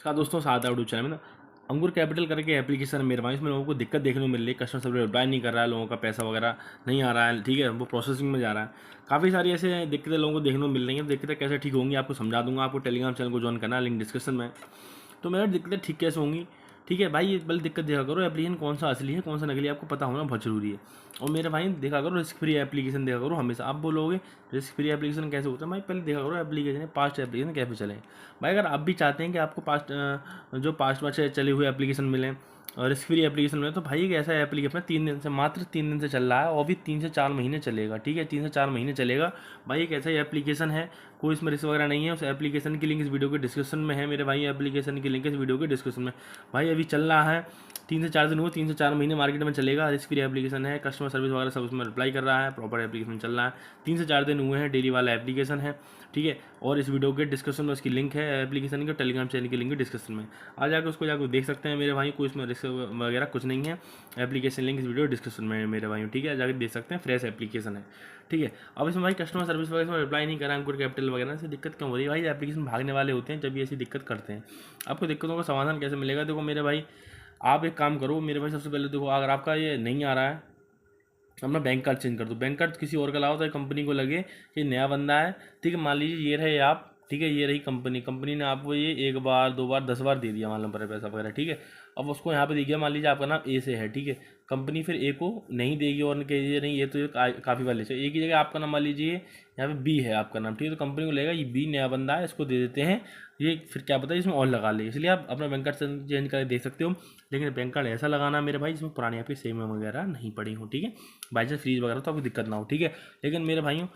नमस्कार दोस्तों, साथ आउट चैनल में ना अंकुर कैपिटल करके एप्लीकेशन है मेरे भाई। इसमें लोगों को दिक्कत देखने को मिल रही है, कस्टमर सर्विस रिप्लाई नहीं कर रहा है, लोगों का पैसा वगैरह नहीं आ रहा है, ठीक है, वो प्रोसेसिंग में जा रहा है। काफ़ी सारी ऐसे दिक्कतें लोगों को देखने को मिल रही हैं। दिक्कतें कैसे ठीक होंगी आपको समझा दूंगा। आपको टेलीग्राम चैनल को ज्वाइन करना है, लिंक डिस्क्रिप्शन में। तो मेरा दिक्कतें ठीक कैसे होंगी, ठीक है भाई। ये बल दिक्कत देखा करो, एप्लीकेशन कौन सा असली है कौन सा नकली है आपको पता होना बहुत जरूरी है। और मेरे भाई देखा करो रिस्क फ्री एप्लीकेशन देखा करो हमेशा। आप बोलोगे रिस्क फ्री एप्लीकेशन कैसे होता है भाई, पहले देखा करो एप्लीकेशन पास्ट एप्लीकेशन कैसे चले भाई। अगर आप भी चाहते हैं कि आपको पास्ट में चले हुए एप्लीकेशन मिलें और रिस्क फ्री एप्लीकेशन में, तो भाई एक ऐसा एप्लीकेशन 3 दिन से, मात्र 3 दिन से चल रहा है और भी 3 से 4 महीने चलेगा, ठीक है, 3 से 4 महीने चलेगा भाई। एक ऐसा ही एप्लीकेशन है, कोई इसमें रिस्क वगैरह नहीं है। उस एप्लीकेशन की लिंक इस वीडियो के डिस्क्रिप्शन में है मेरे भाई। एप्लीकेशन की लिंक इस वीडियो के डिस्क्रिप्शन में भाई। अभी चल रहा है 3 से 4 दिन हुए, 3 से 4 महीने मार्केट में चलेगा। रिस्क फ्री एप्लीकेशन है, कस्टमर सर्विस वगैरह सब उसमें रिप्लाई कर रहा है, प्रॉपर एप्लीकेशन चल रहा है। 3 से 4 दिन हुए हैं, डेली वाला एप्लीकेशन है, ठीक है। और इस वीडियो के डिस्क्रिप्शन में उसकी लिंक है एप्लीकेशन की, टेलीग्राम चैनल की लिंक डिस्क्रिप्शन में आ जाकर उसको जाकर देख सकते हैं मेरे भाई। कोई इसमें रिस्क वगैरह कुछ नहीं है। एप्लीकेशन लिंक इस वीडियो डिस्क्रिप्शन में है मेरे भाई, ठीक है, जाकर देख सकते हैं। फ्रेश एप्लीकेशन है, ठीक है। अब इसमें भाई कस्टमर सर्विस वगैरह रिप्लाई नहीं करा, अंकुर कैपिटल वगैरह से दिक्कत क्यों हो रही है भाई। एप्लीकेशन भागने वाले होते हैं जब ये ऐसी दिक्कत करते हैं। आपको दिक्कतों का समाधान कैसे मिलेगा, देखो मेरे भाई, आप एक काम करो मेरे भाई। सबसे पहले देखो, अगर आपका ये नहीं आ रहा है, अपना बैंक कार्ड चेंज कर दो। बैंक कार्ड किसी और का लाओ तो कंपनी को लगे कि नया बंदा है, ठीक है। मान लीजिए ये रहे आप, ठीक है, ये रही कंपनी। कंपनी ने आपको ये 1 बार 2 बार 10 बार दे दिया मान लो पर पैसा वगैरह, ठीक है। अब उसको यहाँ पे दिख गया, मान लीजिए आपका नाम ए से है, ठीक है। कंपनी फिर ए को नहीं देगी और कहिए नहीं ये तो काफ़ी बार ले चाहिए। एक ही जगह आपका नाम मान लीजिए यहाँ पे बी है आपका नाम, ठीक है, तो कंपनी को लगेगा ये बी नया बंदा है, इसको दे देते हैं, ये फिर क्या पता है इसमें और लगा ले। इसलिए आप अपना बैंक कार्ड चेंज करके देख सकते हो। लेकिन बैंक कार्ड ऐसा लगाना मेरे भाई जिसमें पुरानी आपकी सेम वगैरह नहीं पड़ी हो, ठीक है। बाई चांस फ्रीज वगैरह तो आपको दिक्कत ना हो, ठीक है। लेकिन मेरे भाइयों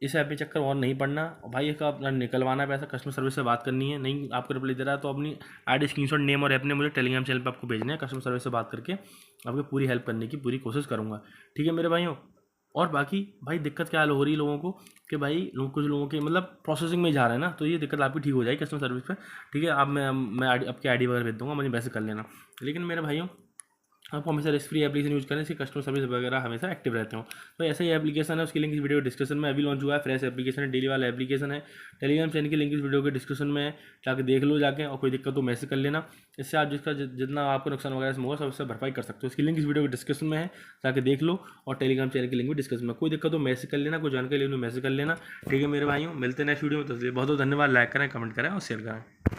इस ऐप में चक्कर और नहीं पड़ना भाई। इसका अपना निकलवाना है पैसा, कस्टमर सर्विस से बात करनी है। नहीं आपको रिप्लाई दे रहा है तो अपनी आईडी स्क्रीनशॉट नेम और ऐप ने मुझे टेलीग्राम चैनल पे आपको भेजना है। कस्टमर सर्विस से बात करके आपको पूरी हेल्प करने की पूरी कोशिश करूँगा, ठीक है मेरे भाइयों। और बाकी भाई दिक्कत क्या हो रही है लोगों को कि भाई कुछ लोगों के मतलब प्रोसेसिंग में जा रहा है ना, तो ये दिक्कत आपकी ठीक हो जाएगी कस्टमर सर्विस पे, ठीक है। आप मैं आपकी आईडी वगैरह भेज दूँगा, मुझे मैसेज कर लेना। लेकिन मेरे भाइयों आपको हमेशा रिस्क फ्री एप्लीकेशन यूज करें, इसकी कस्टमर सर्विस वगैरह हमेशा एक्टिव रहते हो। तो ऐसा ही एप्लीकेशन है, उसकी लिंक इस वीडियो डिस्क्रिप्शन में अभी लॉन्च हुआ है। फ्रेश एप्लीकेशन है, डेली वाला एप्लीकेशन है। टेलीग्राम चैनल की लिंक इस वीडियो के डिस्क्रिप्शन में है, जाकर देख लो जाके। और कोई दिक्कत तो मैसेज कर लेना, इससे आप जितना आपको नुकसान वगैरह से होगा सब उससे भरपाई कर सकते हो। इसकी लिंक इस वीडियो के डिस्क्रिप्शन में है, जाकर देख लो। और टेलीग्राम चैनल की लिंक भी डिस्क्रिप्शन में। कोई दिक्कत तो मैसेज कर लेना, कोई जानकारी लेनी मैसेज कर लेना, ठीक है मेरे भाइयों। मिलते हैं नेक्स्ट वीडियो में, तो बहुत बहुत धन्यवाद। लाइक करें, कमेंट करें और शेयर करें।